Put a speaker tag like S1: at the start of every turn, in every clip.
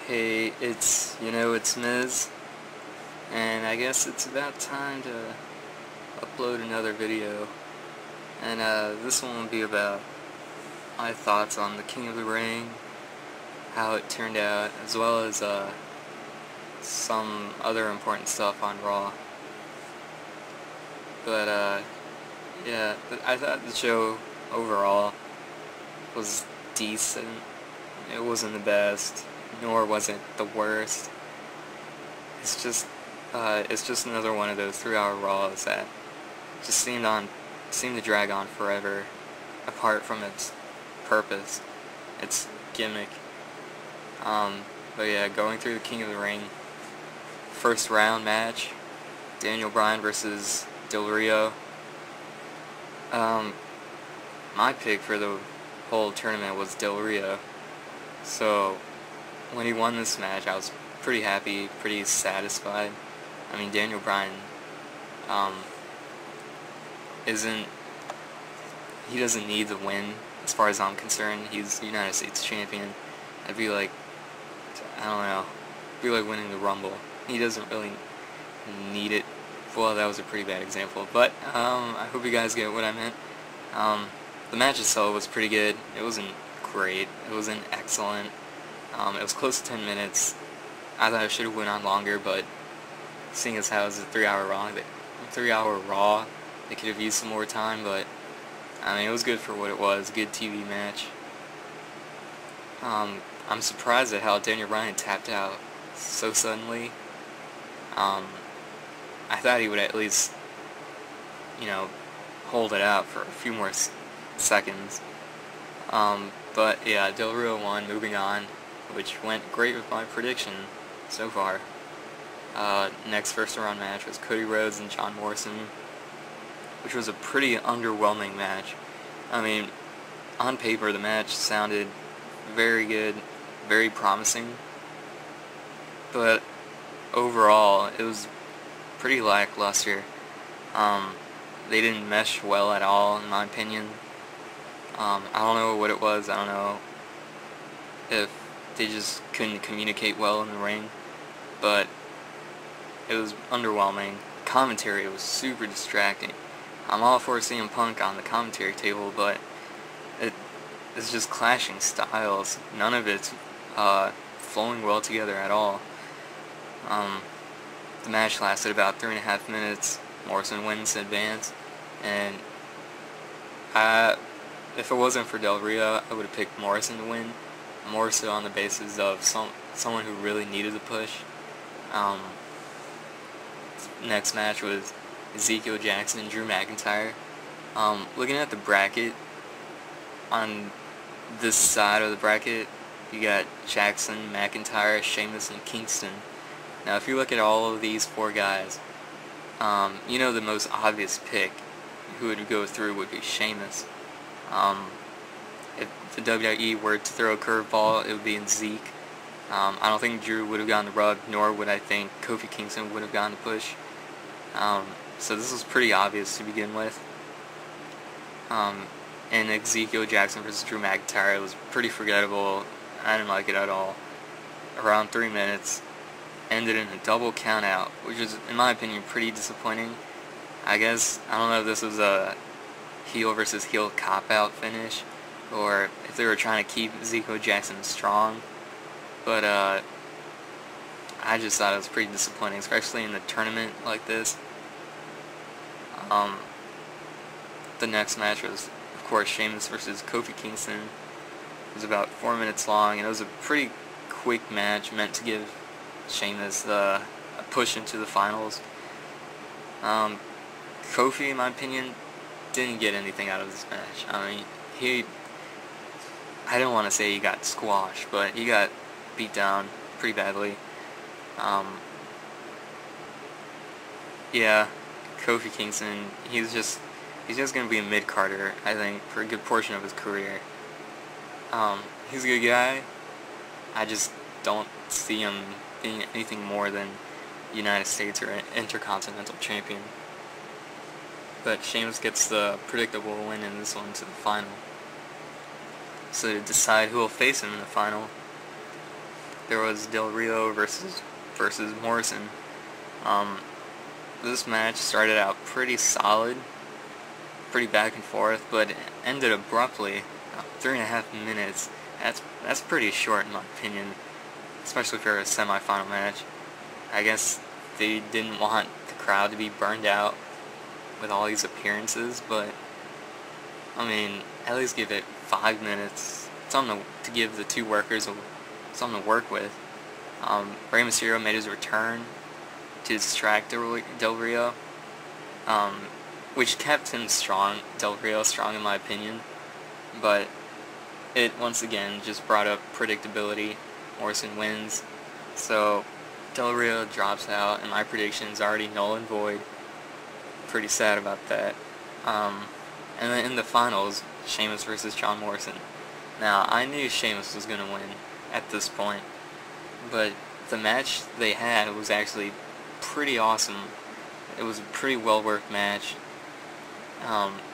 S1: Hey, it's Miz, and I guess it's about time to upload another video. And this one will be about my thoughts on the King of the Ring, how it turned out, as well as some other important stuff on Raw. But yeah, I thought the show overall was decent. It wasn't the best, nor was it the worst. It's just another one of those 3-hour Raws that just seemed to drag on forever, apart from its purpose, its gimmick. But yeah, going through the King of the Ring, first round match, Daniel Bryan versus Del Rio. My pick for the whole tournament was Del Rio. So when he won this match, I was pretty happy, pretty satisfied. I mean, Daniel Bryan he doesn't need the win as far as I'm concerned. He's the United States champion. I'd be like, I don't know, be like winning the Rumble. He doesn't really need it. Well, that was a pretty bad example, but I hope you guys get what I meant. The match itself was pretty good. It wasn't great. It wasn't excellent. It was close to 10 minutes. I thought it should have went on longer, but seeing as how it was a 3-hour Raw, they could have used some more time, but I mean, it was good for what it was. Good TV match. I'm surprised at how Daniel Bryan tapped out so suddenly. I thought he would at least, hold it out for a few more seconds. But yeah, Del Rio won, moving on, which went great with my prediction so far. Next first round match was Cody Rhodes and John Morrison, which was a pretty underwhelming match. I mean, on paper the match sounded very good, very promising, but overall it was pretty lackluster. They didn't mesh well at all, in my opinion. I don't know what it was. I don't know if they just couldn't communicate well in the ring, but it was underwhelming. Commentary was super distracting. I'm all for CM Punk on the commentary table, but it's just clashing styles. None of it's flowing well together at all. The match lasted about 3.5 minutes. Morrison wins in advance, and if it wasn't for Del Rio, I would have picked Morrison to win, more so on the basis of someone who really needed the push. Next match was Ezekiel Jackson and Drew McIntyre. Looking at the bracket, on this side of the bracket, you got Jackson, McIntyre, Sheamus, and Kingston. Now, if you look at all of these 4 guys, the most obvious pick who would go through would be Sheamus. If the WWE were to throw a curveball, it would be in Zeke. I don't think Drew would have gotten the rub, nor would I think Kofi Kingston would have gotten the push. So this was pretty obvious to begin with. And Ezekiel Jackson versus Drew McIntyre was pretty forgettable. I didn't like it at all. Around 3 minutes, ended in a double countout, which is, in my opinion, pretty disappointing. I guess, I don't know if this was a heel versus heel cop-out finish, or if they were trying to keep Ezekiel Jackson strong, but I just thought it was pretty disappointing, especially in a tournament like this. The next match was, of course, Sheamus versus Kofi Kingston. It was about 4 minutes long, and it was a pretty quick match meant to give Sheamus a push into the finals. Kofi, in my opinion, didn't get anything out of this match. I mean, I don't want to say he got squashed, but he got beat down pretty badly. Yeah, Kofi Kingston, he's just going to be a mid-carder, I think, for a good portion of his career. He's a good guy. I just don't see him being anything more than United States or Intercontinental Champion. But Sheamus gets the predictable win in this one to the final. So to decide who will face him in the final, there was Del Rio versus Morrison. Um, this match started out pretty solid, pretty back and forth, but it ended abruptly. 3.5 minutes. That's pretty short in my opinion, especially for a semifinal match. I guess they didn't want the crowd to be burned out with all these appearances, but I mean, at least give it 5 minutes, something to give the two workers something to work with. Rey Mysterio made his return to distract Del Rio, which kept him strong, Del Rio strong in my opinion, but it once again just brought up predictability. Morrison wins, so Del Rio drops out, and my prediction is already null and void. Pretty sad about that. And then in the finals, Sheamus versus John Morrison. Now, I knew Sheamus was going to win at this point, but the match they had was actually pretty awesome. It was a pretty well-worked match.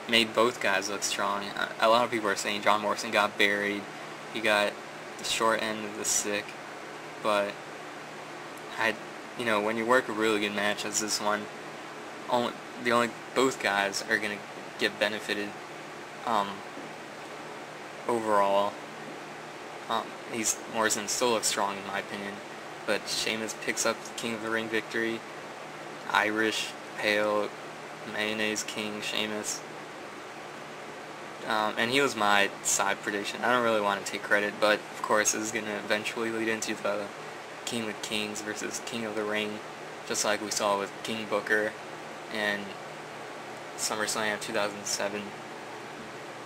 S1: Made both guys look strong. A lot of people are saying John Morrison got buried. He got the short end of the stick, but when you work a really good match as this one, both guys are gonna get benefited overall. Morrison still looks strong in my opinion, but Sheamus picks up the King of the Ring victory. Irish, pale, mayonnaise king Sheamus. And he was my side prediction. I don't really want to take credit, but of course this is going to eventually lead into the King of Kings versus King of the Ring, just like we saw with King Booker and SummerSlam 2007.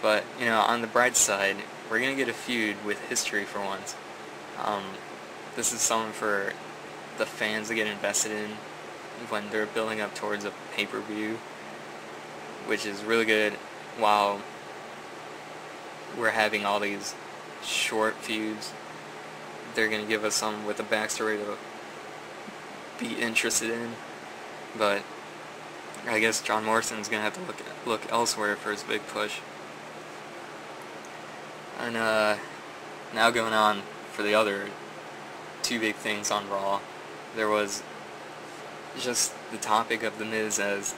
S1: But, on the bright side, we're going to get a feud with history for once. This is something for the fans to get invested in when they're building up towards a pay-per-view, which is really good, while we're having all these short feuds. They're going to give us some with a backstory to be interested in, but I guess John Morrison's going to have to look elsewhere for his big push. And now going on for the other two big things on Raw, there was just the topic of The Miz as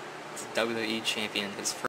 S1: WWE Champion, his